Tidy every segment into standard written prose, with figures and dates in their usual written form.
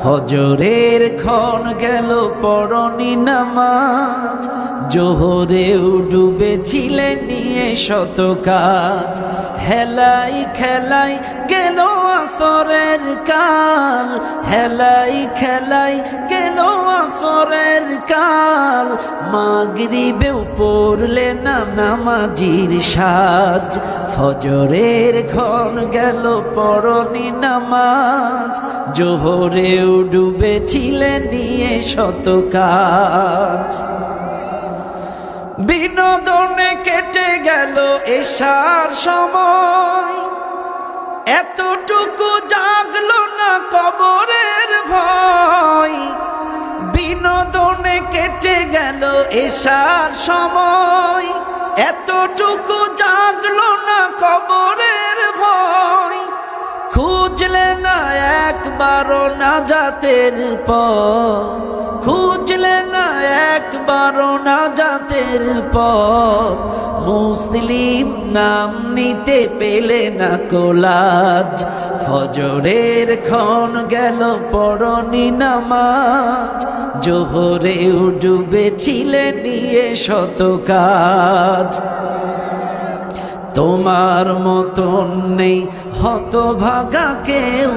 ফজরের ক্ষণ গেল পড়নি নামাজ, জোহরেও ডুবেছিলে নিয়ে শত কাজ। হেলাই খেলাই গেল আসরের কাল, হেলাই খেলাই গেল আসরের কাল। মাগরিবেও পড়লে না নামাজির সাজ। ফজরের ক্ষণ গেল পড়নি নামাজ, জোহরেও ডুবেছিলে নিয়ে শত কাজ। বিনোদনে কেটে গেল এশার সময়, এতটুকু জাগলো না কবরের ভয়। বিনোদনে কেটে গেল এশার সময়, এতটুকু জাগলো না কবরের ভয়। খুঁজলে না একবারও নাজাতের পথ, খুঁজলে না একবারও নাজাতের পথ। মুসলিম নাম নিতে পেলে না কোলাজ। ফজরের ক্ষণ গেল পড়নি নামাজ, জোহরেও ডুবেছিলে নিয়ে শত কাজ। তোমার মতন নেই হতভাগা কেউ,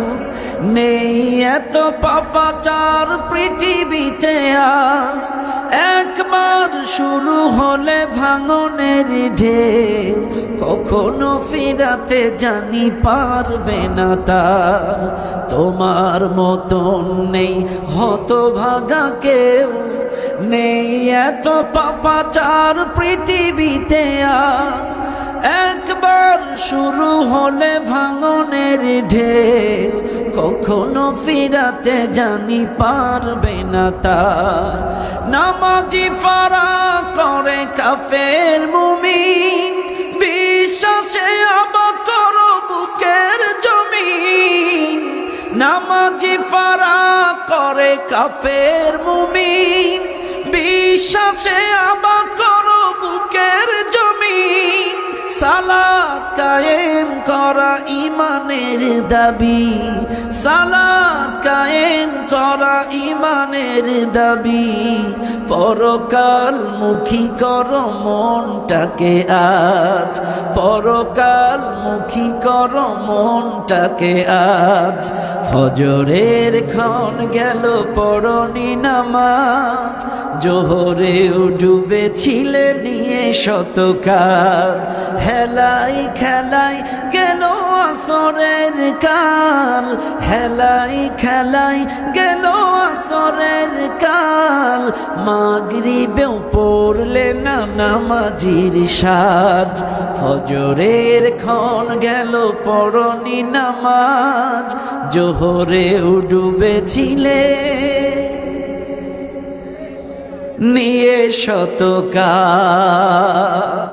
নেই এত পাপাচার পৃথিবীতে আর। একবার শুরু হলে ভাঙনের ঢেউ, কখনো ফিরাতে জানি পারবে না তার। তোমার মতন নেই হতভাগা কেউ, নেই এত পাপাচার পৃথিবীতে আর। একবার শুরু হলে ভাঙনের ঢেউ, কখনো ফিরাতে জানি পারবে না তার। নামাজি ফারা করে কাফের মুমিন, বিশ্বাসে আবাদ করো বুকের জমিন। নামাজি ফারা করে কাফের মুমিন, বিশ্বাসে আবাদ করো বুকের জমিন। সালাত কায়েম করা ইমানের দাবি, সালাত কায়েম করা ইমানের দাবি। পরকাল মুখী করো মনটাকে আজ, পরকাল মুখী করো মনটাকে আজ। ফজরের ক্ষণ গেল পড়নি নামাজ, জোহরেও ডুবেছিলে নিয়ে শত কাজ। হেলাই খেলাই গেল আসরের কাল, হেলাই খেলাই গেল আসরের কাল। মাগরিবেও পড়লে না নামাজির সাজ। ফজরের ক্ষণ গেল পড়নি নামাজ, জোহরেও ডুবেছিলে নিয়ে শত কাজ।